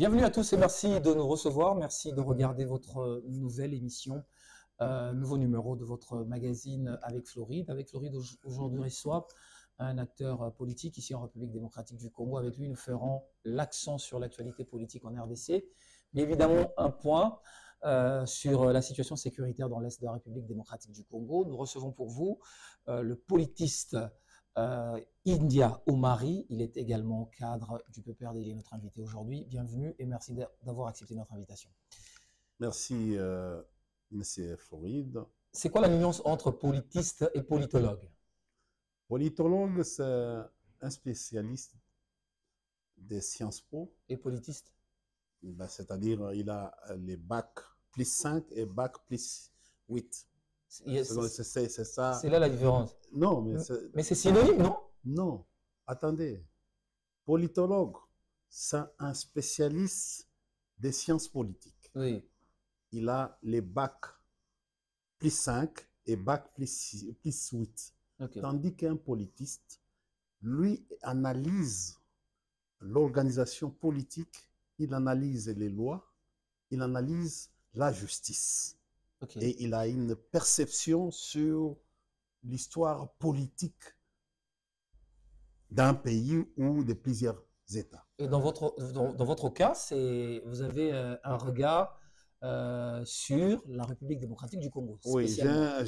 Bienvenue à tous et merci de nous recevoir. Merci de regarder votre nouvelle émission, nouveau numéro de votre magazine Avec Floride. Avec Floride, aujourd'hui reçoit un acteur politique ici en République démocratique du Congo. Avec lui, nous ferons l'accent sur l'actualité politique en RDC, mais évidemment un point sur la situation sécuritaire dans l'Est de la République démocratique du Congo. Nous recevons pour vous le politiste India Omari. Il est également cadre du PPRD. Il est notre invité aujourd'hui. Bienvenue et merci d'avoir accepté notre invitation. Merci, Monsieur Floride. C'est quoi la nuance entre politiste et politologue? Politologue, c'est un spécialiste des Sciences Po. Et politiste? Ben, c'est-à-dire, il a les bacs plus 5 et bac plus 8. C'est ça. C'est là la différence. Non, mais c'est synonyme, non? Non, attendez. Politologue, c'est un spécialiste des sciences politiques. Oui. Il a les bacs plus 5 et bac plus 8. Okay. Tandis qu'un politiste, lui, analyse l'organisation politique, il analyse les lois, il analyse la justice. Okay. Et il a une perception sur l'histoire politique d'un pays ou de plusieurs États. Et dans votre cas, vous avez un regard sur la République démocratique du Congo. Oui, j'ai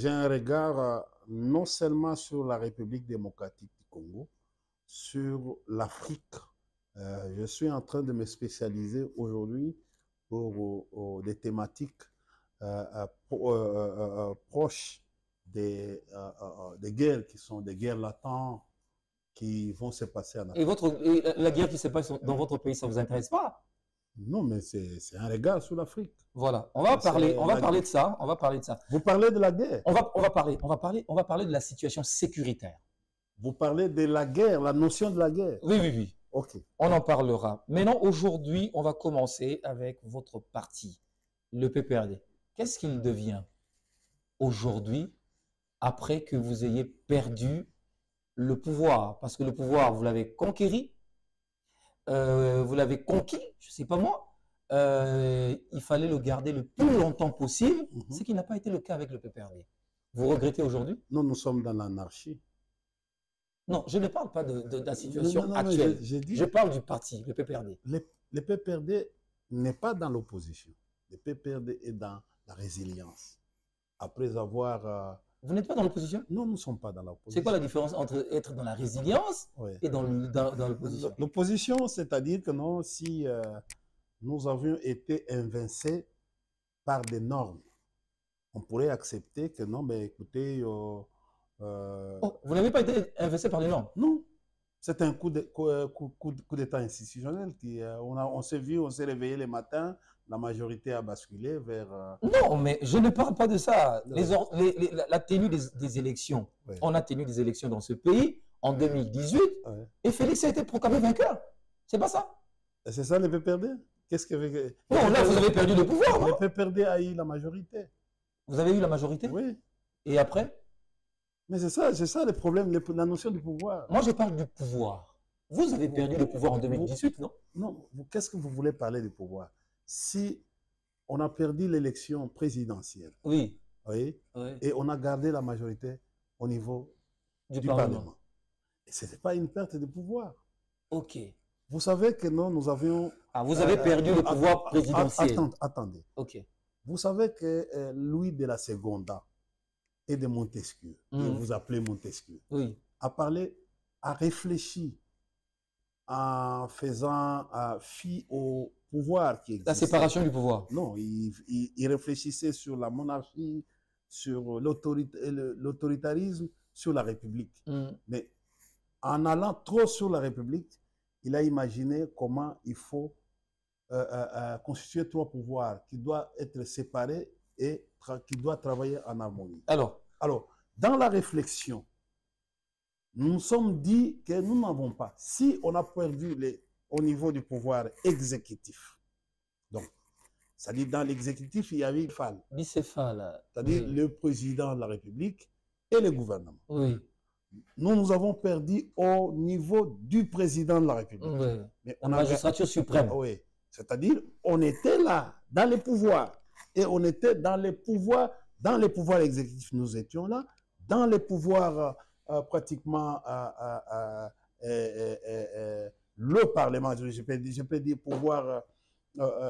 un regard non seulement sur la République démocratique du Congo, sur l'Afrique. Je suis en train de me spécialiser aujourd'hui pour des thématiques proches des guerres qui sont des guerres latentes qui vont se passer en Afrique. Et la guerre qui se passe dans votre pays, ça ne vous intéresse pas? Non, mais c'est un regard sur l'Afrique. Voilà, on va parler de ça. On va parler de ça. Vous parlez de la guerre. On va parler de la situation sécuritaire. Vous parlez de la guerre, la notion de la guerre. Oui. Ok. On en parlera. Maintenant, aujourd'hui, on va commencer avec votre parti, le PPRD. Qu'est-ce qu'il devient aujourd'hui après que vous ayez perdu le pouvoir? Parce que le pouvoir, vous l'avez conquéri, vous l'avez conquis, je ne sais pas moi. Il fallait le garder le plus longtemps possible, ce qui n'a pas été le cas avec le PPRD. Vous regrettez aujourd'hui? Non, nous sommes dans l'anarchie. Non, je ne parle pas de la situation actuelle. Je parle du parti, le PPRD. Le PPRD n'est pas dans l'opposition. Le PPRD est dans la résilience. Après avoir... Vous n'êtes pas dans l'opposition? Non, nous ne sommes pas dans l'opposition. C'est quoi la différence entre être dans la résilience et dans l'opposition? L'opposition, c'est-à-dire que non, si nous avions été invincés par des normes, on pourrait accepter que non, mais écoutez... vous n'avez pas été invincé par les normes? Non. C'est un coup d'état institutionnel. On s'est vu, on s'est réveillé le matin, la majorité a basculé vers... Non, mais je ne parle pas de ça. La tenue des élections. Oui. On a tenu des élections dans ce pays en 2018 et Félix a été proclamé vainqueur. C'est pas ça? C'est ça le PPRD? Qu'est-ce que... Non, là, vous avez perdu le pouvoir, non? Le PPRD a eu la majorité. Vous avez eu la majorité? Oui. Et après? Mais c'est ça le problème, la notion du pouvoir. Moi, je parle du pouvoir. Vous avez perdu le pouvoir en 2018, non? Non, qu'est-ce que vous voulez parler du pouvoir? Si on a perdu l'élection présidentielle, oui, et on a gardé la majorité au niveau du Parlement. Et ce n'est pas une perte de pouvoir. Ok. Vous savez que non, nous avions... Ah, vous avez perdu le pouvoir présidentiel. Attendez. Ok. Vous savez que Louis de la Seconda et de Montesquieu, que vous appelez Montesquieu, a réfléchi en faisant fi au pouvoir qui existe. La séparation du pouvoir. Non, il réfléchissait sur la monarchie, sur l'autoritarisme, sur la République. Mais en allant trop sur la République, il a imaginé comment il faut constituer trois pouvoirs qui doivent être séparés et qui doivent travailler en harmonie. Alors, dans la réflexion, nous nous sommes dit que nous n'avons pas. Si on a perdu au niveau du pouvoir exécutif, donc, c'est-à-dire dans l'exécutif, il y avait bicéphale. C'est-à-dire le président de la République et le gouvernement. Oui. Nous avons perdu au niveau du président de la République. Oui. Mais on la magistrature suprême. Oui. C'est-à-dire, on était là, dans les pouvoirs. Et on était dans les pouvoirs exécutifs, nous étions là. Dans les pouvoirs pratiquement le Parlement, je peux dire pouvoir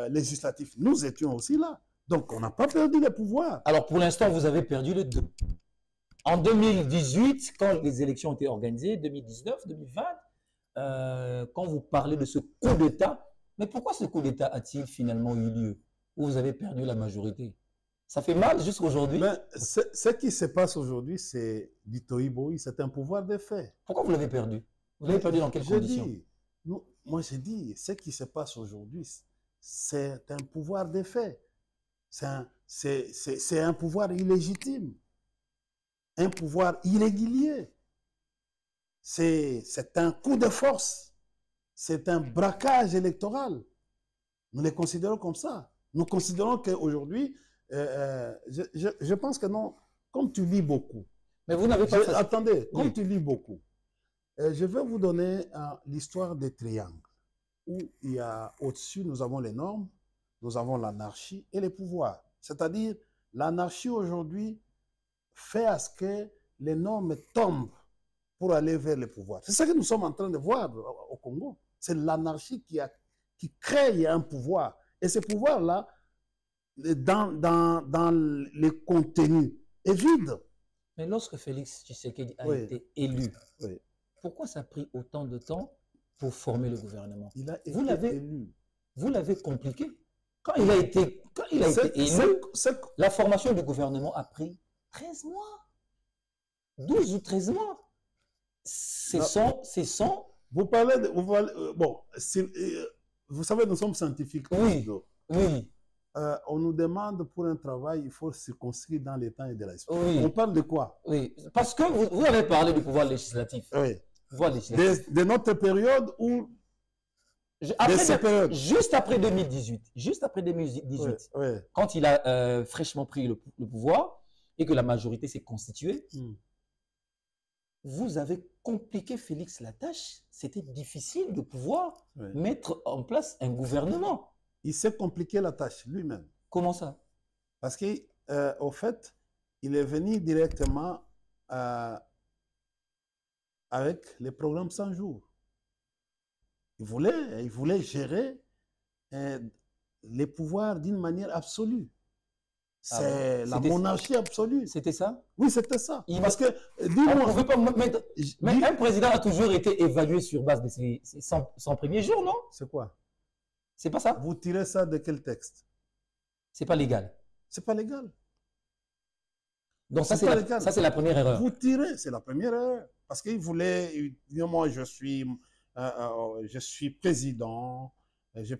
législatif, nous étions aussi là. Donc, on n'a pas perdu les pouvoirs. Alors, pour l'instant, vous avez perdu les deux. En 2018, quand les élections ont été organisées, 2019, 2020, quand vous parlez de ce coup d'État, mais pourquoi ce coup d'État a-t-il finalement eu lieu? Où vous avez perdu la majorité? Ça fait mal jusqu'à aujourd'hui. Ce qui se passe aujourd'hui, c'est du tohu-bohu, c'est un pouvoir de fait. Pourquoi vous l'avez perdu? Vous l'avez perdu dans quelles conditions? Moi, je dis, ce qui se passe aujourd'hui, c'est un pouvoir de fait. C'est un pouvoir illégitime, un pouvoir irrégulier. C'est un coup de force, c'est un braquage électoral. Nous les considérons comme ça. Nous considérons qu'aujourd'hui, je pense que non, comme tu lis beaucoup. Mais vous n'avez pas... Attendez, comme tu lis beaucoup, je vais vous donner l'histoire des triangles, où il y a au-dessus, nous avons les normes, nous avons l'anarchie et les pouvoirs. C'est-à-dire, l'anarchie aujourd'hui fait à ce que les normes tombent pour aller vers les pouvoirs. C'est ça que nous sommes en train de voir au Congo. C'est l'anarchie qui crée un pouvoir. Et ce pouvoir-là, dans les contenus, est vide. Mais lorsque Félix Tshisekedi a été élu, pourquoi ça a pris autant de temps pour former le gouvernement? Vous l'avez compliqué. Quand il a été élu, la formation du gouvernement a pris 13 mois. 12 ou 13 mois. C'est sans... Vous parlez de... bon, vous savez, nous sommes scientifiques. Oui, oui. On nous demande pour un travail, il faut se circonscrire dans les temps et de l'espace. Oui. On parle de quoi? Oui, parce que vous avez parlé du pouvoir législatif. Oui. Pouvoir législatif. De notre période où... Juste après 2018, quand il a fraîchement pris le pouvoir et que la majorité s'est constituée, vous avez compliqué Félix la tâche. C'était difficile de pouvoir mettre en place un gouvernement. Il s'est compliqué la tâche lui-même. Comment ça? Parce qu'au fait, il est venu directement avec les programmes 100 jours. Il voulait gérer les pouvoirs d'une manière absolue. C'est la monarchie absolue. C'était ça? Oui, c'était ça. Parce que, mais un président a toujours été évalué sur base de son premier jour, non? C'est quoi? C'est pas ça? Vous tirez ça de quel texte? C'est pas légal. C'est pas légal. Donc ça, c'est la première erreur. Vous tirez, c'est la première erreur. Parce qu'il voulait dire, moi, je suis président, je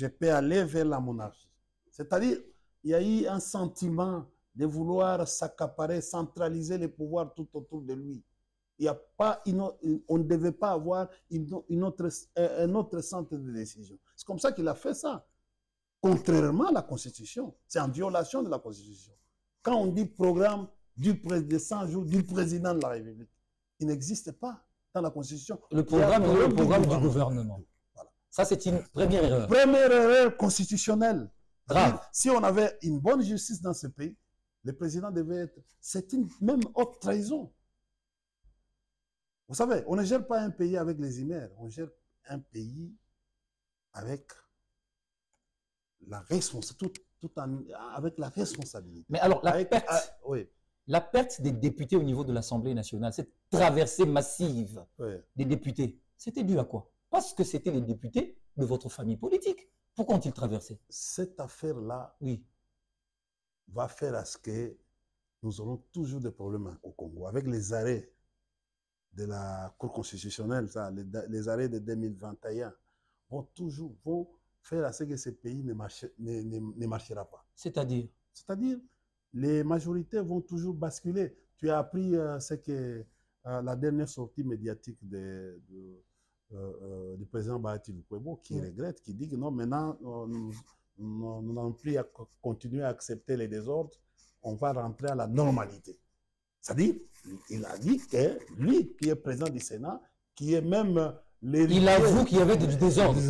peux aller vers la monarchie. C'est-à-dire, il y a eu un sentiment de vouloir s'accaparer, centraliser les pouvoirs tout autour de lui. On ne devait pas avoir un autre centre de décision. C'est comme ça qu'il a fait ça. Contrairement à la Constitution, c'est en violation de la Constitution. Quand on dit programme de 100 jours du président de la République, il n'existe pas dans la Constitution. Le programme du gouvernement. Voilà. Ça, c'est une première erreur. Première erreur constitutionnelle. Grave. Si on avait une bonne justice dans ce pays, le président devait être... C'est une même haute trahison. Vous savez, on ne gère pas un pays avec les chimères, on gère un pays avec la responsabilité, avec la responsabilité. Mais alors, la perte des députés au niveau de l'Assemblée nationale, cette traversée massive des députés, c'était dû à quoi? Parce que c'était les députés de votre famille politique. Pourquoi ont-ils traversé? Cette affaire-là va faire à ce que nous aurons toujours des problèmes au Congo. Avec les arrêts de la Cour constitutionnelle, les arrêts de 2021, vont faire à ce que ce pays ne marchera pas. C'est-à-dire? C'est-à-dire, les majorités vont toujours basculer. Tu as appris ce que la dernière sortie médiatique du président Bahati Lukwebo, qui regrette, qui dit que non, maintenant, nous n'allons plus continuer à accepter les désordres, on va rentrer à la normalité. C'est-à-dire, il a dit que lui, qui est président du Sénat, qui est même l'héritier... Il avoue qu'il y avait du désordre.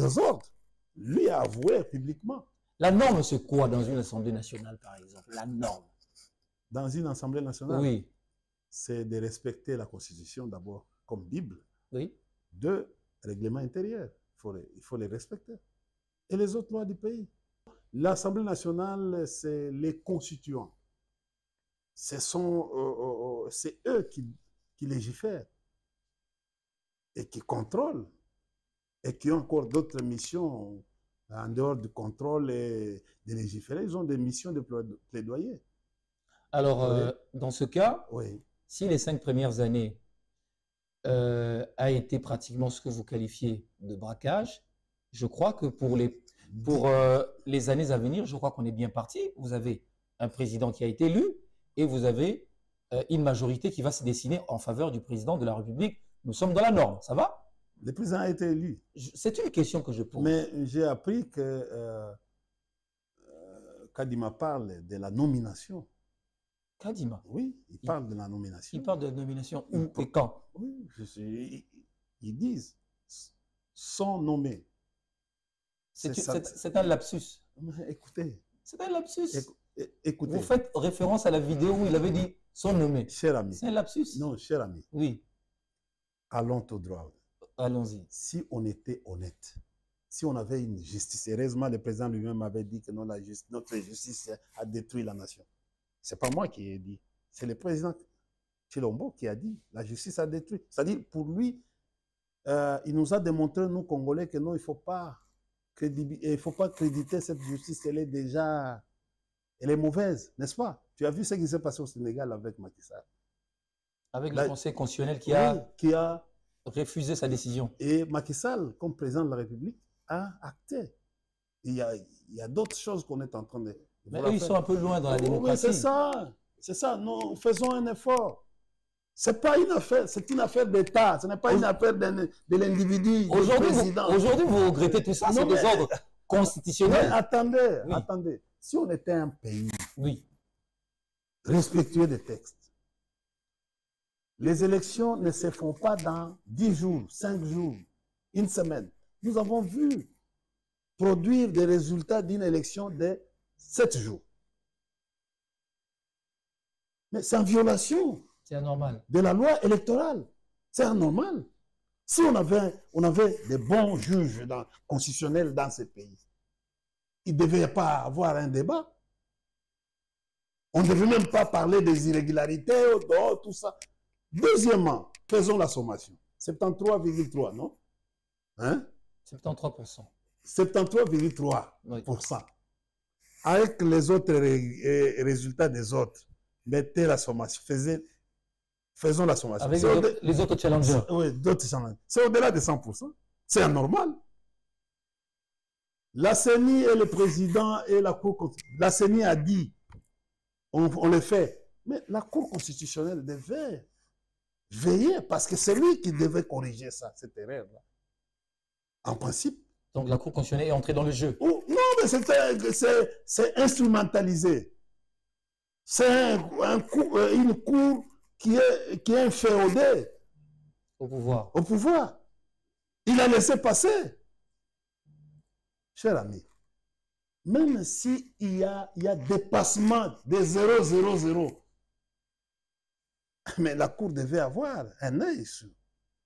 lui a avoué publiquement. La norme, c'est quoi dans une Assemblée nationale, par exemple? La norme. Dans une Assemblée nationale, Oui. c'est de respecter la Constitution d'abord comme Bible. Oui. Deux, règlements intérieurs. Il faut les respecter. Et les autres lois du pays. L'Assemblée nationale, c'est les constituants. C'est eux qui légifèrent et qui contrôlent et qui ont encore d'autres missions en dehors du contrôle et de légiférer. Ils ont des missions de plaidoyer. Alors, Oui. dans ce cas, Oui. si les 5 premières années a été pratiquement ce que vous qualifiez de braquage, je crois que pour les années à venir, je crois qu'on est bien parti. Vous avez un président qui a été élu et vous avez une majorité qui va se dessiner en faveur du président de la République. Nous sommes dans la norme, ça va? Le président a été élu. C'est une question que je pose. Mais j'ai appris que Kadima parle de la nomination. Kadima? Oui, il parle de la nomination. Il parle de la nomination où et quand? Oui, ils disent sont nommés. C'est un lapsus. Écoutez. C'est un lapsus. Écoutez. Vous faites référence à la vidéo où il avait dit sont nommés. Cher ami. C'est un lapsus. Non, cher ami. Oui. Allons tout droit. Allons-y. Si on était honnête, si on avait une justice, heureusement le président lui-même avait dit que non, notre justice a détruit la nation. Ce n'est pas moi qui ai dit, c'est le président Tshilombo qui a dit la justice a détruit. C'est-à-dire pour lui, il nous a démontré, nous Congolais, que non, il ne faut pas créditer cette justice, elle est mauvaise, n'est-ce pas? Tu as vu ce qui s'est passé au Sénégal avec Macky Sall. Avec le Conseil constitutionnel qui a refusé sa décision. Et Macky Sall, comme président de la République, a acté. Il y a d'autres choses qu'on est en train de... Mais eux, ils sont un peu loin dans la démocratie. Oui, c'est ça. Nous faisons un effort. C'est pas une affaire, c'est une affaire d'État. Ce n'est pas une affaire de l'individu, du président. Aujourd'hui, vous regrettez tout ça, c'est des ordres constitutionnels. Mais attendez. Si on était un pays respectueux des textes, les élections ne se font pas dans 10 jours, 5 jours, une semaine. Nous avons vu produire des résultats d'une élection de 7 jours. Mais c'est en violation de la loi électorale. C'est anormal. Si on avait des bons juges constitutionnels dans ce pays, il ne devait pas avoir un débat. On ne devait même pas parler des irrégularités, tout ça. Deuxièmement, faisons la sommation. 73,3, non? Hein? 73%. 73,3%. Avec les autres résultats des autres, mettez la sommation. Faisons la sommation. Avec les autres challengers. Oui, d'autres challengers. C'est au-delà de 100%. C'est anormal. La CENI et le président et la Cour constitutionnelle. La CENI a dit, on le fait. Mais la Cour constitutionnelle devait veiller, parce que c'est lui qui devait corriger ça, cette erreur-là. En principe. Donc la Cour constitutionnelle est entrée dans le jeu. Non, mais c'est instrumentalisé. C'est une cour qui est inféodée au pouvoir. Il a laissé passer. Cher ami, même s'il y a dépassement des 0,00, mais la Cour devait avoir un œil sur.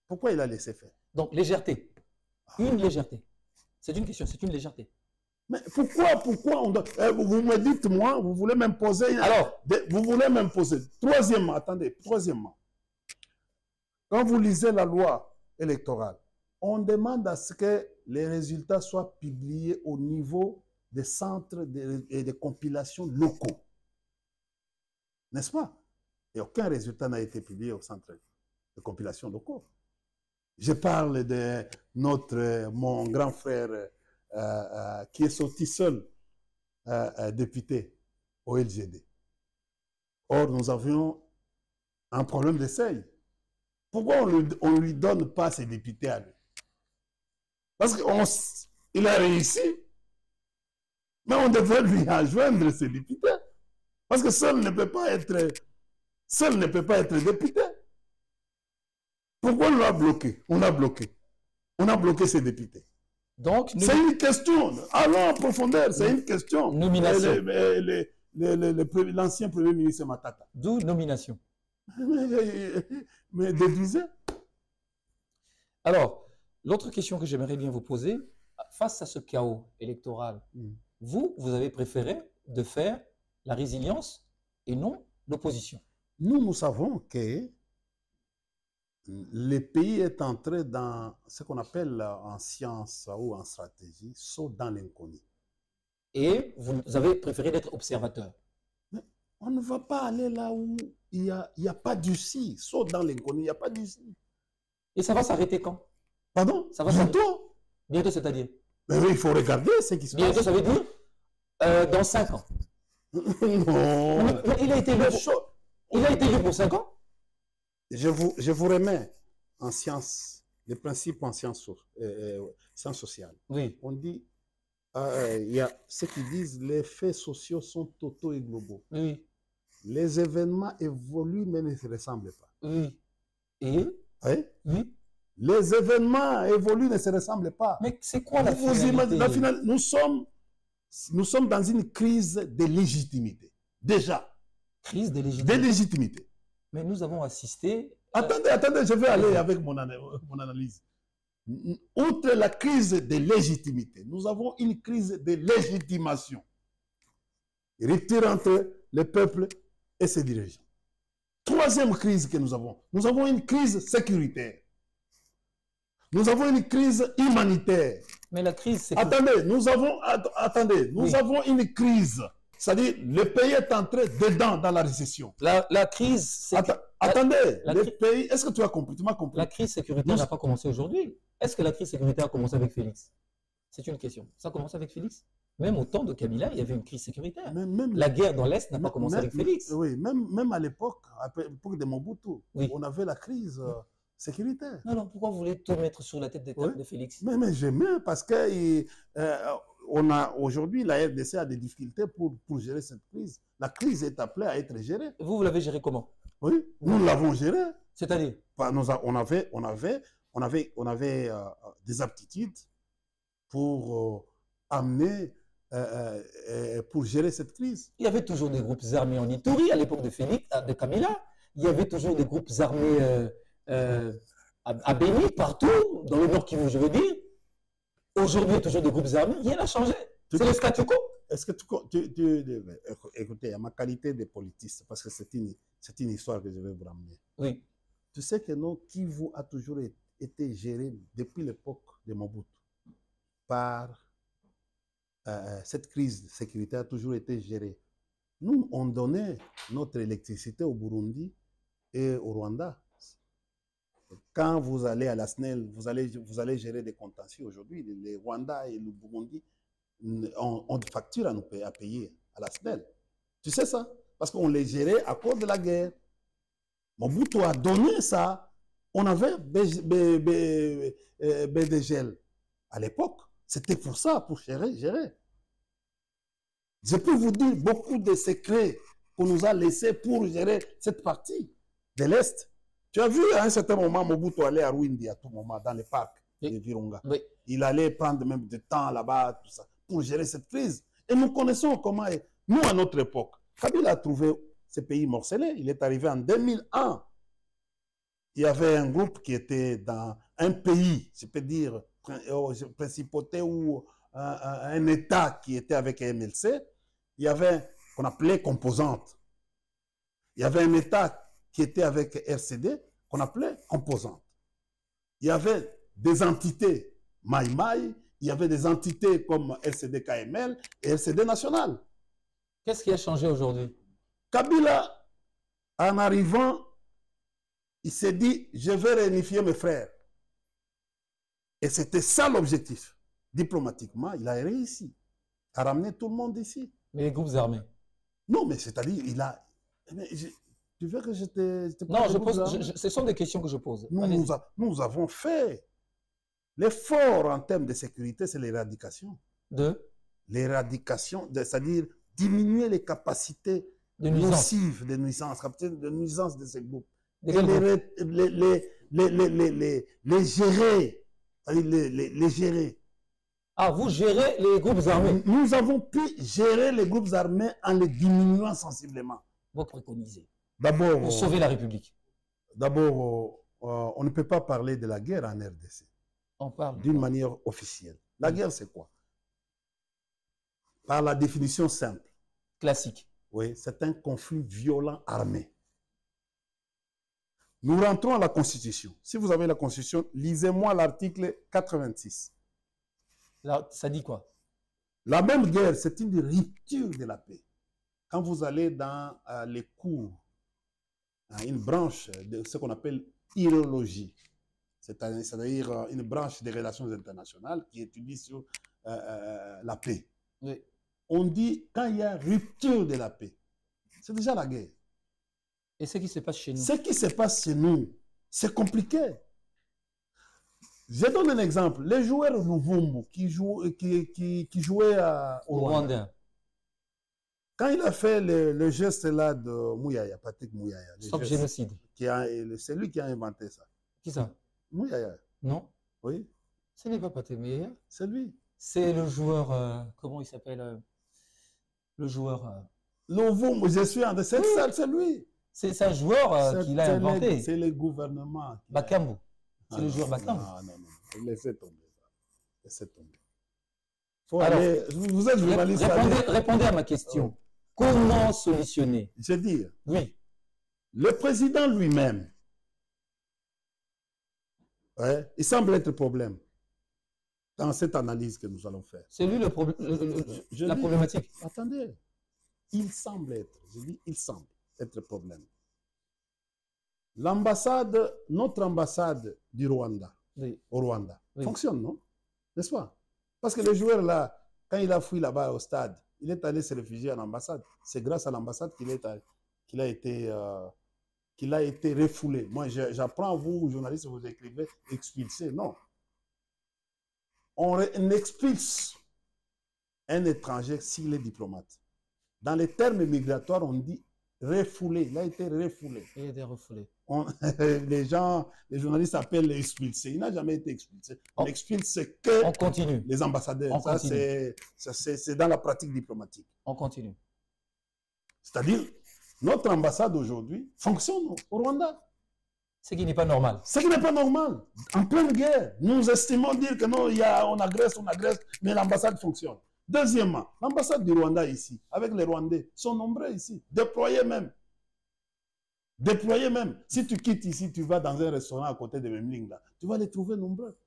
Pourquoi il a laissé faire? Donc, légèreté. Une légèreté. C'est une question, c'est une légèreté. Mais pourquoi on doit... vous me dites, moi, vous voulez m'imposer... Alors, vous voulez m'imposer. Troisièmement, attendez, quand vous lisez la loi électorale, on demande à ce que les résultats soient publiés au niveau des centres de compilation locaux. N'est-ce pas? Et aucun résultat n'a été publié au centre de compilation locaux. Je parle de mon grand frère qui est sorti seul député au LGD. Or, nous avions un problème de seuil. Pourquoi on ne lui donne pas ses députés à lui? Parce qu'il a réussi, mais on devrait lui adjoindre ses députés. Parce que seul ne peut pas être député. Pourquoi on l'a bloqué? On a bloqué ses députés. Donc, c'est une question. Allons en profondeur, c'est une question. Nomination. L'ancien Premier ministre Matata. D'où nomination. Mais déduisez. Alors, l'autre question que j'aimerais bien vous poser, face à ce chaos électoral, vous avez préféré de faire la résilience et non l'opposition. Nous savons que le pays est entré dans ce qu'on appelle en science ou en stratégie, saut dans l'inconnu. Et vous avez préféré d'être observateur. Mais on ne va pas aller là où il n'y a pas d'issue. Saut dans l'inconnu, il n'y a pas d'issue. Et ça va s'arrêter quand? Pardon? Ça va bientôt. Bientôt, c'est-à-dire? Mais oui, il faut regarder ce qui se passe. Bientôt, ça veut dire dans 5 ans. Non. Mais il a été élu pour 5 ans. Je vous remets en sciences, les principes en sciences sociales. Oui. On dit, il y a ceux qui disent les faits sociaux sont totaux et globaux. Oui. Les événements évoluent mais ne se ressemblent pas. Oui. Et? Oui. Oui. Les événements évoluent ne se ressemblent pas. Mais c'est quoi la finalité? Nous sommes dans une crise de légitimité. Déjà. Crise de légitimité. De légitimité. Mais nous avons assisté... Attendez, je vais aller avec mon analyse. Outre la crise de légitimité, nous avons une crise de légitimation. Rupture entre le peuple et ses dirigeants. Troisième crise que nous avons une crise sécuritaire. Nous avons une crise humanitaire. Mais la crise, c'est... Attendez, nous avons une crise. C'est-à-dire, le pays est entré dedans dans la récession. La crise... Attendez, le pays... Est-ce que tu as compris? Tu m'as compris? La crise sécuritaire n'a pas commencé aujourd'hui. Est-ce que la crise sécuritaire a commencé avec Félix? C'est une question. Ça a commencé avec Félix? Même au temps de Kabila, il y avait une crise sécuritaire. La guerre dans l'Est n'a pas commencé avec Félix. Oui, même à l'époque de Mobutu, on avait la crise sécuritaire. Alors pourquoi vous voulez tout mettre sur la tête de Félix? Mais j'aime parce que aujourd'hui, la RDC a des difficultés pour gérer cette crise. La crise est appelée à être gérée. Vous l'avez gérée comment? Oui, nous l'avons gérée. C'est-à-dire? On avait des aptitudes pour amener, pour gérer cette crise. Il y avait toujours des groupes armés en Ituri à l'époque de Félix, de Kabila. Il y avait toujours des groupes armés à Béni, partout, dans le Nord Kivu, je veux dire. Aujourd'hui, il y a toujours des groupes armés. Rien n'a changé. C'est le statu quo. Est-ce que écoutez, à ma qualité de politiste, parce que c'est une histoire que je vais vous ramener. Oui. Tu sais que non, Kivu a toujours été géré depuis l'époque de Mobutu par cette crise de sécurité a toujours été gérée. Nous, on donnait notre électricité au Burundi et au Rwanda. Quand vous allez à la SNEL, vous allez gérer des contentieux aujourd'hui. Le Rwanda et le Burundi ont des factures à payer à la SNEL. Tu sais ça? Parce qu'on les gérait à cause de la guerre. Mobutu a donné ça. On avait BDGL à l'époque. C'était pour ça, pour gérer. Je peux vous dire beaucoup de secrets qu'on nous a laissés pour gérer cette partie de l'Est. Tu as vu à un certain moment Mobutu aller à Rwindi à tout moment, dans les parcs de Virunga. Oui. Il allait prendre même du temps là-bas, tout ça, pour gérer cette crise. Et nous connaissons comment, nous à notre époque, Kabila a trouvé ce pays morcelé. Il est arrivé en 2001. Il y avait un groupe qui était dans un pays, je peux dire, principauté ou un État qui était avec MLC. Il y avait qu'on appelait composante. Il y avait un État qui était avec RCD, qu'on appelait composante. Il y avait des entités Maï, il y avait des entités comme RCD KML et RCD National. Qu'est-ce qui a changé aujourd'hui? Kabila, en arrivant, il s'est dit, je vais réunifier mes frères. Et c'était ça l'objectif. Diplomatiquement, il a réussi à ramener tout le monde ici. Mais les groupes armés? Non, mais c'est-à-dire, il a... Tu veux que je te non, ce sont des questions que je pose. Nous avons fait l'effort en termes de sécurité, c'est l'éradication. L'éradication, c'est-à-dire diminuer les capacités nocives de nuisances, de ces groupes. Et les gérer. C'est-à-dire les gérer. Ah, vous gérez les groupes armés? Nous avons pu gérer les groupes armés en les diminuant sensiblement. Vous préconisez. D'abord, pour sauver la République. D'abord, on ne peut pas parler de la guerre en RDC. On parle d'une manière officielle. La guerre, c'est quoi? Par la définition simple. Classique. Oui, c'est un conflit violent armé. Nous rentrons à la Constitution. Si vous avez la Constitution, lisez-moi l'article 86. Là, ça dit quoi? La même guerre, c'est une rupture de la paix. Quand vous allez dans les cours, une branche de ce qu'on appelle irologie, c'est-à-dire une branche des relations internationales qui étudie sur la paix. Oui. On dit quand il y a rupture de la paix, c'est déjà la guerre. Et ce qui se passe chez nous? Ce qui se passe chez nous, c'est compliqué. Je donne un exemple. Les joueurs Luvumbu qui jouaient au Rwanda. Quand il a fait le geste là de Mouyaya, Patrick Mouyaya. Stop génocide. C'est lui qui a inventé ça. Qui ça? Mouyaya. Non. Oui. Ce n'est pas Patrick Mouyaya. C'est lui. C'est le joueur, comment il s'appelle? Le joueur. Luvumbu, je suis en cette salle, c'est lui. C'est un joueur qui l'a inventé. C'est le gouvernement. Bakambu. C'est le joueur Bakambu. Non. Laissez tomber ça. Laissez tomber. Vous êtes journaliste. Répondez à ma question. Comment solutionner? Je veux dire. Oui. Le président lui-même, il semble être le problème dans cette analyse que nous allons faire. C'est lui la problématique. Attendez. Il semble être, je dis il semble être le problème. L'ambassade, notre ambassade du Rwanda, au Rwanda, fonctionne, non? N'est-ce pas? Parce que le joueur là, quand il a fui là-bas au stade, il est allé se réfugier en ambassade. C'est grâce à l'ambassade qu'il a été refoulé. Moi, j'apprends, vous, journalistes, vous écrivez expulsé. Non. On expulse un étranger s'il est diplomate. Dans les termes migratoires, on dit refoulé. Il a été refoulé. Il a été refoulé. Les journalistes appellent expulsé. Il n'a jamais été expulsé. On expulse que on continue. Les ambassadeurs. Ça, c'est dans la pratique diplomatique. On continue. C'est-à-dire, notre ambassade aujourd'hui fonctionne au Rwanda. Ce qui n'est pas normal. Ce qui n'est pas normal. En pleine guerre, nous estimons dire que non, on agresse, mais l'ambassade fonctionne. Deuxièmement, l'ambassade du Rwanda ici, avec les Rwandais, sont nombreux ici, déployés même. Déployés même. Si tu quittes ici, tu vas dans un restaurant à côté de Memling, là, tu vas les trouver nombreux.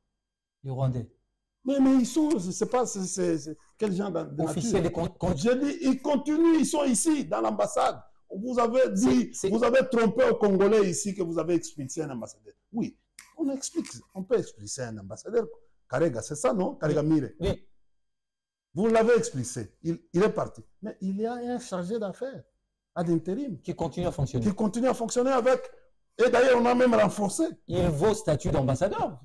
Les Rwandais. Mais ils sont, je ne sais pas, quel genre de officiels. J'ai dit, ils continuent, ils sont ici, dans l'ambassade. Vous avez dit, vous avez trompé aux Congolais ici que vous avez expulsé un ambassadeur. Oui, on peut expulser un ambassadeur. Karega, c'est ça, non? Karega Mire. Oui. Vous l'avez expulsé, il est parti. Mais il y a un chargé d'affaires, à l'intérim. Qui continue à fonctionner. Qui continue à fonctionner avec. Et d'ailleurs, on a même renforcé. Il vaut statut d'ambassadeur.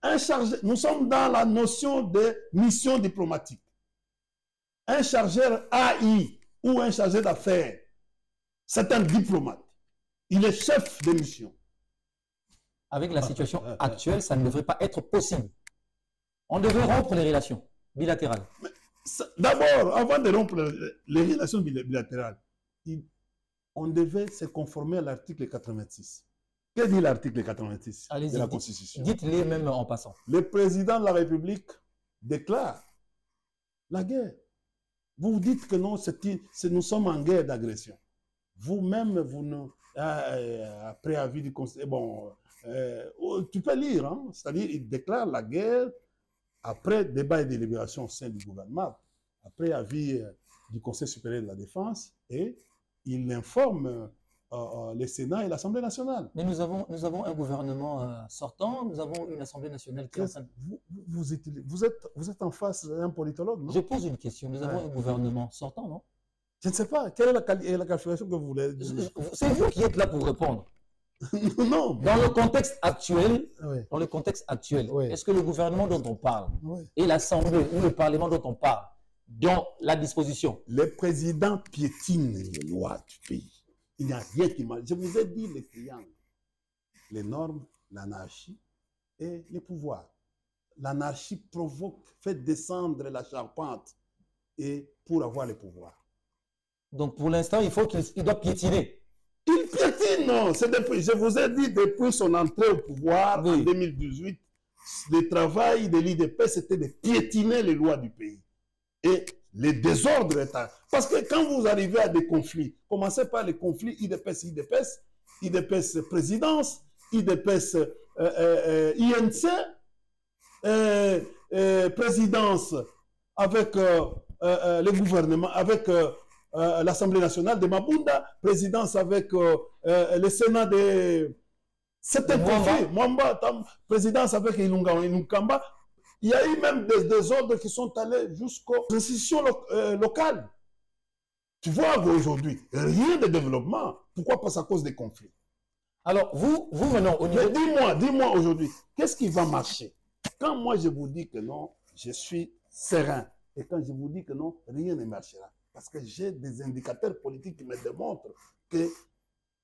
Un chargé, nous sommes dans la notion de mission diplomatique. Un chargeur AI ou un chargé d'affaires, c'est un diplomate. Il est chef de mission. Avec la situation actuelle, ça ne devrait pas être possible. On devrait rompre les relations bilatérales. D'abord, avant de rompre les relations bilatérales, on devait se conformer à l'article 86. Que dit l'article 86 de la Constitution? Dites-les même en passant. Le président de la République déclare la guerre. Vous dites que non, nous sommes en guerre d'agression. Vous-même, après avis du Conseil, tu peux lire, hein? C'est-à-dire il déclare la guerre après débat et délibération au sein du gouvernement, après avis du Conseil supérieur de la défense, et il informe le Sénat et l'Assemblée nationale. Mais nous avons un gouvernement sortant, nous avons une Assemblée nationale qui est en train de... Vous êtes en face d'un politologue, non? Je pose une question. Nous avons un gouvernement sortant, non? Je ne sais pas. Quelle est la qualification que vous voulez? C'est vous qui êtes là pour répondre. Non. Dans le contexte actuel, oui. Est-ce que le gouvernement dont on parle et l'Assemblée ou le Parlement dont on parle, dans la disposition? Le président piétine les lois du pays. Il n'y a rien qui marche. Je vous ai dit les triangles, les normes, l'anarchie et les pouvoirs. l'anarchie provoque, fait descendre la charpente et pour avoir le pouvoir. Donc pour l'instant, il doit piétiner. Il piétine, non. Je vous ai dit, depuis son entrée au pouvoir en 2018, le travail de l'IDP, c'était de piétiner les lois du pays. Et les désordres état. Parce que quand vous arrivez à des conflits, commencez par les conflits IDPS, IDPS présidence, IDPS INC, présidence avec le gouvernement, avec l'Assemblée nationale de Mabunda, présidence avec le Sénat de... C'était Mwamba, présidence avec Inunkamba. Il y a eu même des désordres qui sont allés jusqu'aux institutions locales. Tu vois aujourd'hui, rien de développement. Pourquoi pas à cause des conflits? Alors, vous venons au niveau... Dis-moi aujourd'hui, qu'est-ce qui va marcher? Quand moi je vous dis que non, je suis serein. Et quand je vous dis que non, rien ne marchera. Parce que j'ai des indicateurs politiques qui me démontrent que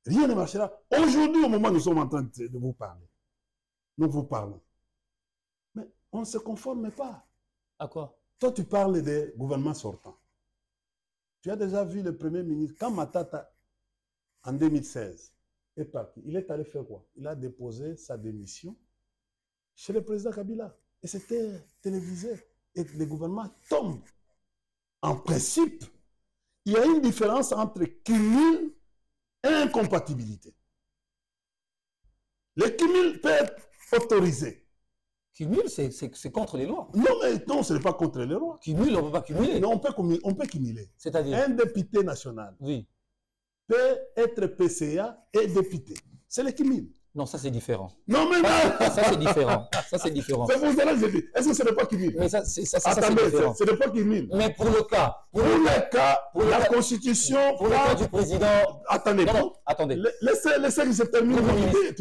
rien ne marchera. Aujourd'hui, au moment où nous sommes en train de vous parler, nous vous parlons. Mais on ne se conforme pas. À quoi? Toi, tu parles des gouvernements sortants. Tu as déjà vu le Premier ministre, quand Matata, en 2016, est parti, il est allé faire quoi? Il a déposé sa démission chez le président Kabila. Et c'était télévisé. Et le gouvernement tombe. En principe, il y a une différence entre cumul et incompatibilité. Le cumul peut être autorisé. Cumul, c'est contre les lois. Non, mais non, ce n'est pas contre les lois. Cumul, on ne peut pas cumuler. Non, on peut cumuler. C'est-à-dire? Un député national peut être PCA et député. C'est le cumul. Non, ça c'est différent. Non, mais non. Ça c'est différent. Ça c'est différent. C'est pour cela que je dis. Est-ce que ce n'est pas cumul? Mais ça c'est Attendez, différent. ce n'est pas cumul. Mais pour le cas. Pour la Constitution. Pour le cas du président. Attendez. Non, attendez. Laissez que je termine mon idée.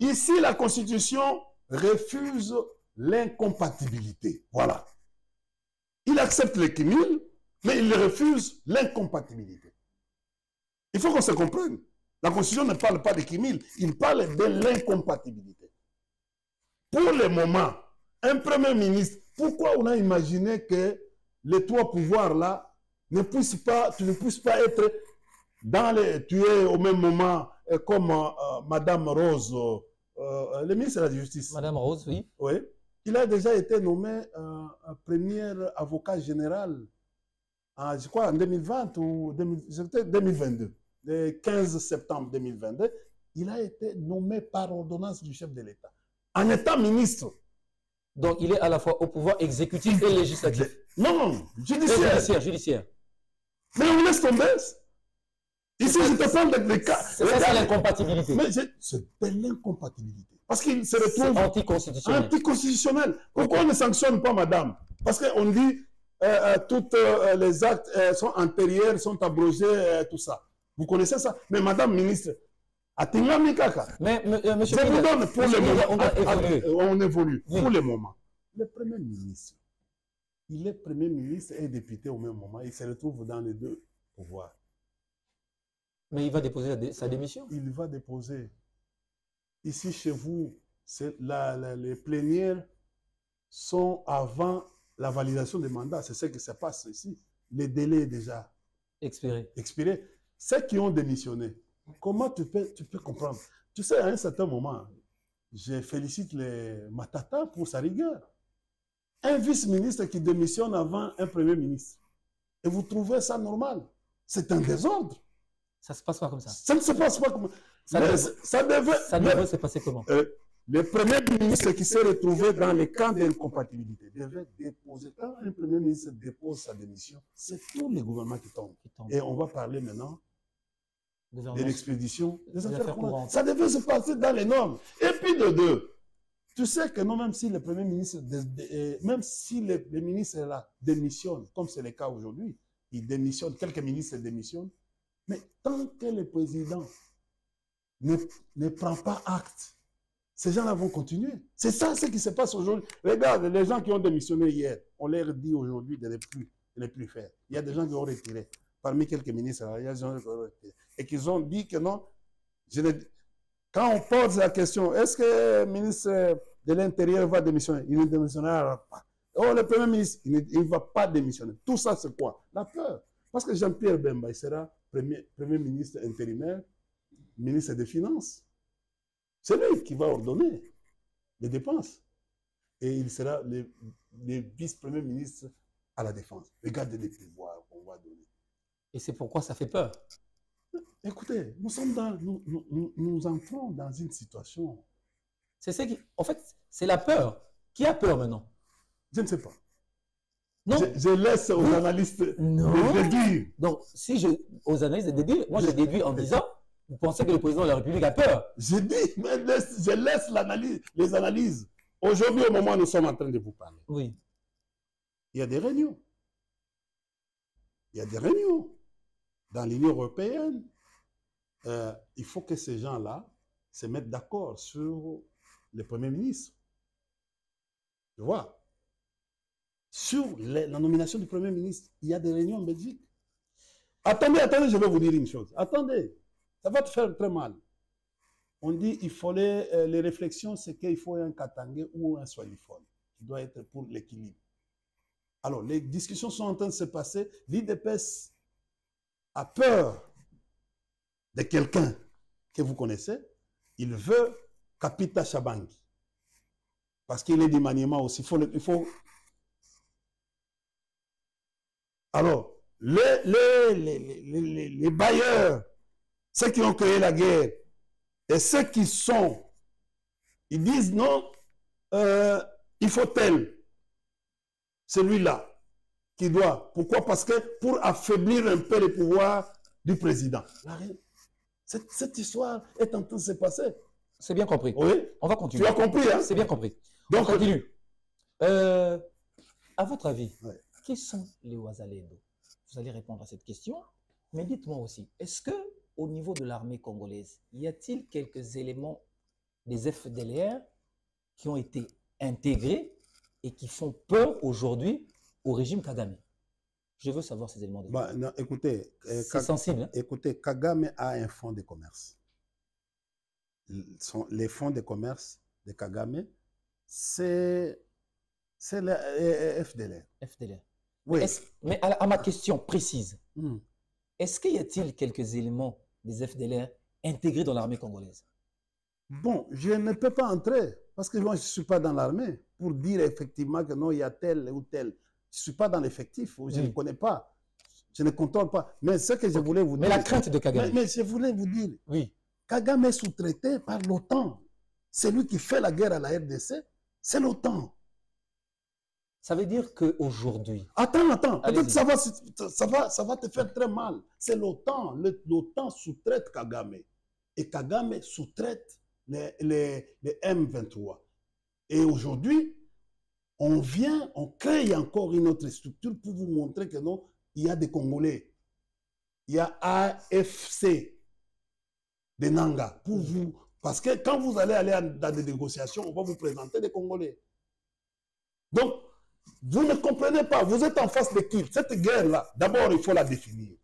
Ici, la Constitution refuse l'incompatibilité. Voilà. Il accepte le cumul, mais il refuse l'incompatibilité. Il faut qu'on se comprenne. La Constitution ne parle pas de cumul, il parle de l'incompatibilité. Pour le moment, un Premier ministre, pourquoi on a imaginé que les trois pouvoirs-là ne puissent pas, tu ne puisses pas être dans les... Tu es au même moment comme Madame Rose, le ministre de la Justice. Madame Rose, oui. Oui. Il a déjà été nommé premier avocat général, je crois en 2020 ou 2022. Le 15 septembre 2022, il a été nommé par ordonnance du chef de l'État, en étant ministre. Donc, il est à la fois au pouvoir exécutif et législatif. Non, judiciaire. Judiciaire. Mais on laisse tomber. Ici, je te parle des cas. C'est ça l'incompatibilité. Mais c'est de l'incompatibilité. Parce qu'il se retrouve anticonstitutionnel. Anticonstitutionnel. Pourquoi on ne sanctionne pas, madame? Parce qu'on dit toutes les actes sont antérieurs, sont abrogés, tout ça. Vous connaissez ça? Mais madame ministre, mais monsieur je vous donne pour le moment. On évolue. Oui. Pour le moment. Le Premier ministre, il est Premier ministre et député au même moment. Il se retrouve dans les deux pouvoirs. Mais il va déposer sa démission? Il va déposer. Ici, chez vous, les plénières sont avant la validation des mandats. C'est ce qui se passe ici. Les délais déjà expiré. Ceux qui ont démissionné, comment tu peux comprendre? Tu sais, à un certain moment, je félicite les Matata pour sa rigueur. Un vice-ministre qui démissionne avant un premier ministre. Et vous trouvez ça normal? C'est un désordre. Ça ne se passe pas comme ça. Ça ne se passe pas comme ça. Ça devait se passer comment? Le premier ministre qui s'est retrouvé dans les camps d'incompatibilité devait déposer. Quand un premier ministre dépose sa démission, c'est tout le gouvernement qui tombe. Et on va parler maintenant de l'expédition des affaires courantes. Ça devait se passer dans les normes. Et puis de deux, tu sais que non, même si le premier ministre, même si les ministres là démissionnent, comme c'est le cas aujourd'hui, ils démissionnent, quelques ministres démissionnent, mais tant que le président ne prend pas acte, ces gens-là vont continuer. C'est ça ce qui se passe aujourd'hui. Regarde, les gens qui ont démissionné hier, on leur dit aujourd'hui de ne plus faire. Il y a des gens qui ont retiré. Parmi quelques ministres, il y a des gens qui ont retiré. Et qu'ils ont dit que non. Quand on pose la question, est-ce que le ministre de l'Intérieur va démissionner. Il ne démissionnera pas. Oh, le Premier ministre, il ne va pas démissionner. Tout ça, c'est quoi? La peur. Parce que Jean-Pierre Bemba, il sera Premier ministre intérimaire, ministre des Finances. C'est lui qui va ordonner les dépenses. Et il sera le vice-premier ministre à la Défense. Regardez les pouvoirs qu'on va donner. Et c'est pourquoi ça fait peur. Écoutez, nous entrons dans une situation. C'est ce qui, en fait, c'est la peur. Qui a peur maintenant? Je ne sais pas. Non. Je laisse aux analystes de déduire. Donc, si aux analystes de déduire, moi je déduis en disant, vous pensez que le président de la République a peur? Je dis, mais je laisse les analyses. Aujourd'hui, au moment où nous sommes en train de vous parler, oui. Il y a des réunions. Il y a des réunions. Dans l'Union européenne, il faut que ces gens-là se mettent d'accord sur le Premier ministre. Tu vois? Sur la nomination du Premier ministre, il y a des réunions en Belgique. Attendez, je vais vous dire une chose. Attendez, ça va te faire très mal. On dit il fallait les réflexions, c'est qu'il faut un Katangé ou un Swahiliphone qui doit être pour l'équilibre. Alors, les discussions sont en train de se passer. L'IDPS a peur de quelqu'un que vous connaissez. Il veut Kapita Shabangi. Parce qu'il est du maniement aussi. Il faut... Alors, les bailleurs, ceux qui ont créé la guerre, et ceux qui sont, ils disent non, il faut tel. Celui-là qui doit. Pourquoi? Parce que pour affaiblir un peu le pouvoir du président. Cette histoire est en train de se passer. C'est bien compris. Oui. On va continuer. Tu as compris, hein? C'est bien compris. Donc, on continue. À votre avis, ouais. Qui sont les Ouazalendo? Vous allez répondre à cette question. Mais dites-moi aussi, est-ce que au niveau de l'armée congolaise, y a-t-il quelques éléments des FDLR qui ont été intégrés et qui font peur aujourd'hui au régime Kagame? Je veux savoir ces éléments. Non, écoutez, c'est sensible. Hein? Écoutez, Kagame a un fonds de commerce. Les fonds de commerce de Kagame, c'est le FDLR. FDLR. Oui. Mais à ma question précise, est-ce qu'il y a-t-il quelques éléments des FDLR intégrés dans l'armée congolaise? Bon, je ne peux pas entrer parce que moi, je ne suis pas dans l'armée pour dire effectivement que non, il y a tel ou tel. Je ne suis pas dans l'effectif, je ne connais pas, je ne contrôle pas. Mais ce que je voulais vous dire... Mais la crainte de Kagame. Mais je voulais vous dire, oui. Kagame est sous-traité par l'OTAN. C'est lui qui fait la guerre à la RDC, c'est l'OTAN. Ça veut dire qu'aujourd'hui... Attends. Peut-être ça va te faire très mal. C'est l'OTAN. L'OTAN sous-traite Kagame. Et Kagame sous-traite les M23. Et aujourd'hui, on crée encore une autre structure pour vous montrer que non, il y a des Congolais. Il y a AFC de Nanga. Pour vous, parce que quand vous allez dans des négociations, on va vous présenter des Congolais. Donc, vous ne comprenez pas, vous êtes en face de qui? Cette guerre-là, d'abord, il faut la définir. Il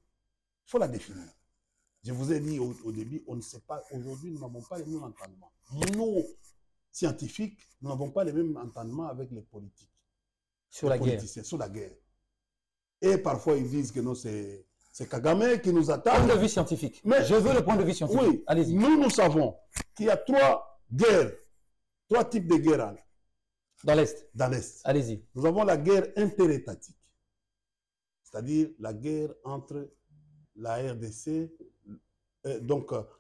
faut la définir. Je vous ai dit au début, on ne sait pas, aujourd'hui, nous n'avons pas les mêmes entendements. Nous, scientifiques, nous n'avons pas les mêmes entendements avec les politiques. Sur la guerre. Sur la guerre. Et parfois, ils disent que non, c'est Kagame qui nous attaque. Point de vue scientifique. Mais je veux le point de vue scientifique. Oui, allez-y. Nous savons qu'il y a trois types de guerres. Dans l'Est. Dans l'Est. Allez-y. Nous avons la guerre interétatique. C'est-à-dire la guerre entre la RDC,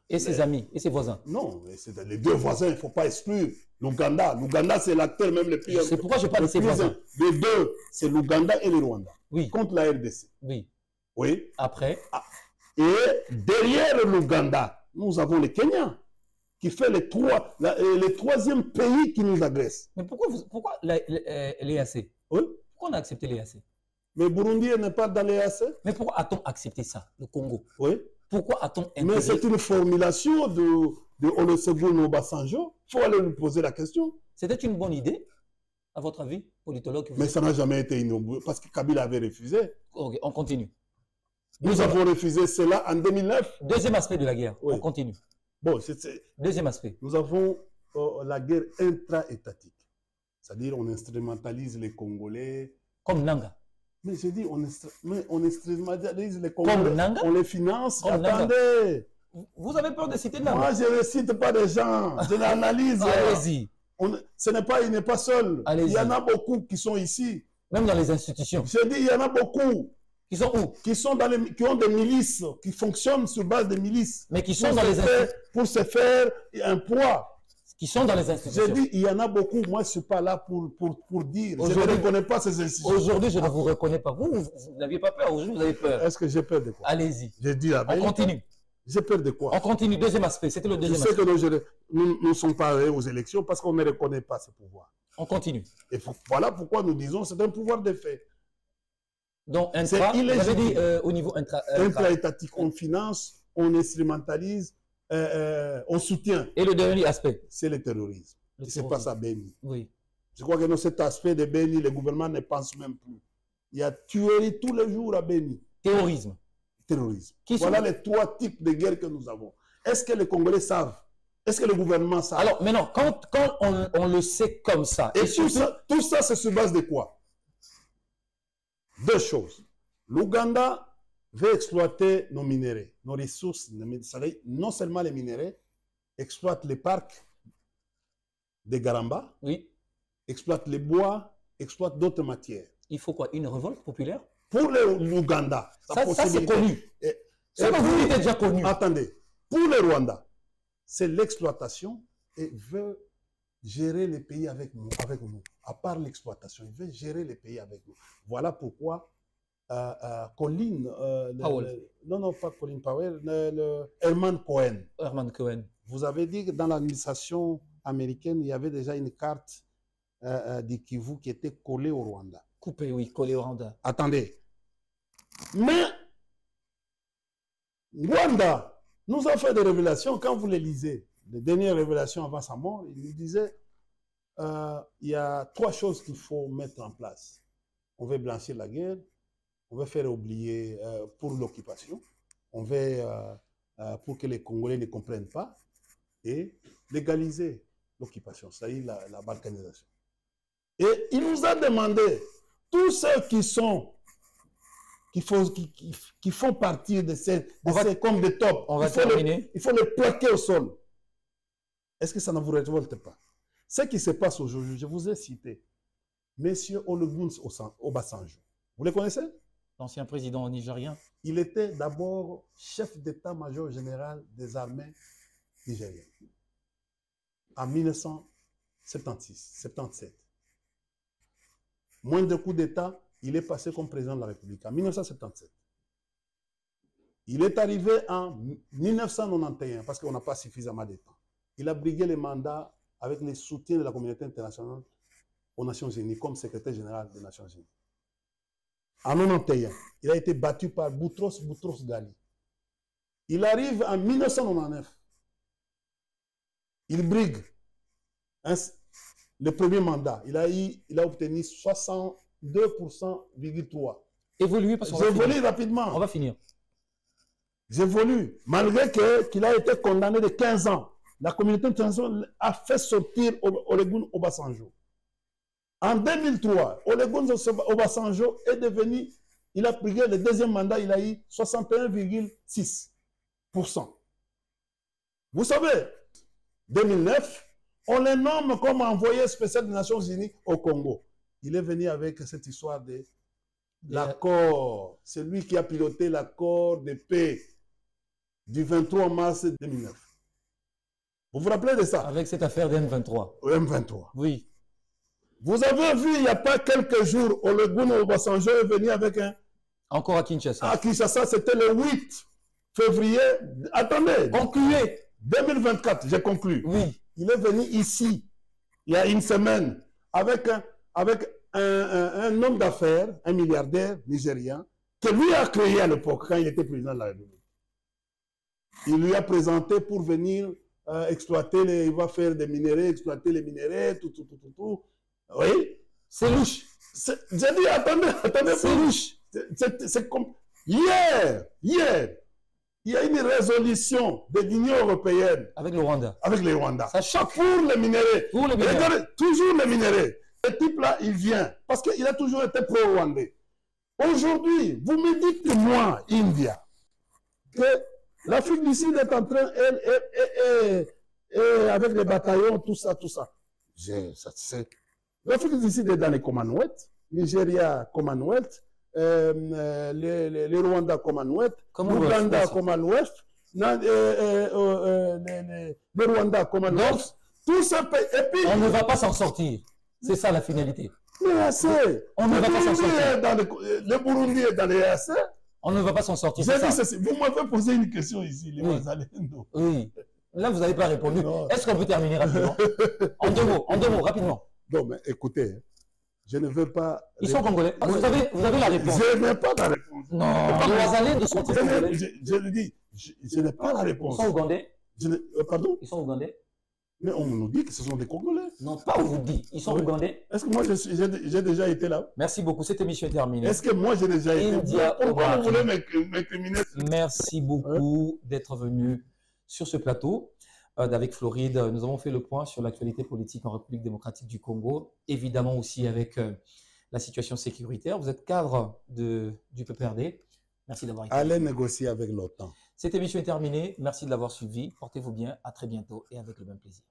et ses amis, et ses voisins. Non, les deux voisins, il ne faut pas exclure l'Ouganda. L'Ouganda, c'est l'acteur même le plus... C'est pourquoi je parle de ses voisins. Les deux, c'est l'Ouganda et le Rwanda. Oui. Contre la RDC. Oui. Oui. Après. Et derrière l'Ouganda, nous avons le Kenya, qui fait le troisième pays qui nous agresse. Mais pourquoi l'EAC? Oui. Pourquoi on a accepté l'EAC? Mais Burundi n'est pas dans l'EAC. Mais pourquoi a-t-on accepté ça, le Congo? Oui. Pourquoi a-t-on intégré? Mais c'est une formulation de Olusegun Obasanjo. Il faut aller lui poser la question. C'était une bonne idée, à votre avis, politologue? Mais ça n'a jamais été une parce que Kabila avait refusé. Ok, on continue. Nous avons refusé cela en 2009. Deuxième aspect de la guerre. Oui. On continue. Bon, deuxième aspect. Nous avons la guerre intra-étatique. C'est-à-dire, on instrumentalise les Congolais. Comme Nanga. Mais je dis, on instrumentalise les Congolais. Comme Nanga. On les finance. Comme Attendez. Nanga. Vous avez peur de citer Nanga? Moi, je ne cite pas des gens. Je l'analyse. Allez-y. Il n'est pas seul. Il y en a beaucoup qui sont ici. Même dans les institutions. Je dis, il y en a beaucoup. Qui sont où? Qui ont des milices, qui fonctionnent sur base de milices. Mais qui sont dans les institutions. Pour se faire un poids. Qui sont dans les institutions. Je dis, il y en a beaucoup. Moi, je ne suis pas là pour dire. Je ne reconnais pas ces institutions. Aujourd'hui, je ne vous reconnais pas. Vous n'aviez pas peur. Aujourd'hui, vous avez peur. Est-ce que j'ai peur de quoi? Allez-y. J'ai dit la vérité. On continue. J'ai peur de quoi? On continue. Deuxième aspect. C'était le deuxième aspect. Tu sais que nous ne sommes pas allés aux élections parce qu'on ne reconnaît pas ce pouvoir. On continue. Et voilà pourquoi nous disons que c'est un pouvoir de fait. Donc, vous avez dit au niveau intra-étatique, on finance, on instrumentalise, on soutient. Et le dernier aspect? C'est le terrorisme. C'est pas ça, Béni. Oui. Je crois que dans cet aspect de Béni, le gouvernement ne pense même plus. Il y a tuerie tous les jours à Béni. Terrorisme. Terrorisme. Voilà les trois types de guerres que nous avons. Est-ce que les Congolais savent? Est-ce que le gouvernement savent? Alors, mais non, quand on le sait comme ça. Et tout ça, c'est sur base de quoi? Deux choses. L'Ouganda veut exploiter nos minéraux, nos ressources. Non seulement les minéraux, exploite les parcs de Garamba, oui, exploite les bois, exploite d'autres matières. Il faut quoi? Une révolte populaire? Pour l'Ouganda. Ça c'est connu. Ça, vous dites déjà connu. Attendez. Pour le Rwanda, c'est l'exploitation et veut gérer les pays avec nous. À part l'exploitation, il veut gérer les pays avec nous. Voilà pourquoi Colin... non, pas Colin Powell, Herman Cohen. Herman Cohen. Vous avez dit que dans l'administration américaine, il y avait déjà une carte du Kivu qui était collée au Rwanda. Coupée, oui, collée au Rwanda. Attendez. Mais Rwanda nous a fait des révélations, quand vous les lisez, les dernières révélations avant sa mort, il nous disait il y a trois choses qu'il faut mettre en place. On veut blanchir la guerre, on veut faire oublier pour l'occupation, on veut pour que les Congolais ne comprennent pas, et légaliser l'occupation, c'est-à-dire la balkanisation. Et il nous a demandé, tous ceux qui font partie de ces comme des tops, il faut les plaquer au sol. Est-ce que ça ne vous révolte pas? Ce qui se passe aujourd'hui, je vous ai cité Monsieur Olusegun Obasanjo. Vous le connaissez? L'ancien président nigérien. Il était d'abord chef d'état-major général des armées nigériennes en 1976-77. Moins de coups d'État, il est passé comme président de la République en 1977. Il est arrivé en 1991 parce qu'on n'a pas suffisamment de temps. Il a brigué les mandats avec le soutien de la communauté internationale aux Nations Unies comme secrétaire général des Nations Unies. En 1991, il a été battu par Boutros Ghali. Il arrive en 1999. Il brigue le premier mandat. Il a obtenu 62,3%. Évolue parce qu'on J'évolue rapidement. On va finir. J'évolue. Malgré qu'il a été condamné de 15 ans. La communauté internationale a fait sortir Olusegun Obasanjo. En 2003, Olusegun Obasanjo est devenu, il a pris le deuxième mandat, il a eu 61,6%. Vous savez, 2009, on le nomme comme envoyé spécial des Nations Unies au Congo. Il est venu avec cette histoire de l'accord. C'est lui qui a piloté l'accord de paix du 23 mars 2009. Vous vous rappelez de ça? Avec cette affaire de M23. M23. Oui. Vous avez vu, il n'y a pas quelques jours, Olusegun Obasanjo est venu avec un... Encore à Kinshasa. À Kinshasa, c'était le 8 février. Attendez. Concluez. 2024, j'ai conclu. Oui. Il est venu ici, il y a une semaine, avec un homme d'affaires, un milliardaire nigérien, que lui a créé à l'époque, quand il était président de la République. Il lui a présenté pour venir exploiter, il va faire des minéraux, exploiter les minéraux, tout. Oui. C'est louche. J'ai dit, attendez, c'est louche. C'est comme... Hier, il y a une résolution de l'Union européenne. Avec le Rwanda. Avec le Rwanda. Ça choque. Pour les minéraux. Pour les minéraux. Regardez, toujours les minéraux. Ce type-là, il vient parce qu'il a toujours été pro-rwandais. Aujourd'hui, vous me dites que moi, India, que l'Afrique du Sud est en train, avec les bataillons, tout ça. L'Afrique du Sud est dans les Commonwealth, Nigeria Commonwealth, les Rwanda Commonwealth, l'Ouganda Commonwealth, le Rwanda Commonwealth. Tout ça, et puis, on ne va pas s'en sortir. C'est ça la finalité. Le EAC, on ne va pas s'en sortir. Le Burundi est dans le EAC. On ne va pas s'en sortir. Vous m'avez posé une question ici, les Wazalendo. Oui. Là, vous n'avez pas répondu. Est-ce qu'on peut terminer rapidement? En deux mots, rapidement. Non, mais écoutez, je ne veux pas... Ils sont congolais. Vous avez la réponse. Je n'ai pas la réponse. Non, les Wazalendo sont congolais. Je le dis, je n'ai pas la réponse. Ils sont ougandais? Pardon? Ils sont ougandais? Mais on nous dit que ce sont des Congolais. Non, pas on vous dit. Ils sont ougandais. Est-ce que moi, j'ai déjà été là? Merci beaucoup. Cette émission est terminée. Est-ce que moi, j'ai déjà été là? Pourquoi vous voulez m'écriminer? Merci beaucoup d'être venu sur ce plateau avec Floride. Nous avons fait le point sur l'actualité politique en République démocratique du Congo. Évidemment aussi avec la situation sécuritaire. Vous êtes cadre du PPRD. Merci d'avoir été. Allez négocier avec l'OTAN. Cette émission est terminée. Merci de l'avoir suivi. Portez-vous bien. À très bientôt et avec le même plaisir.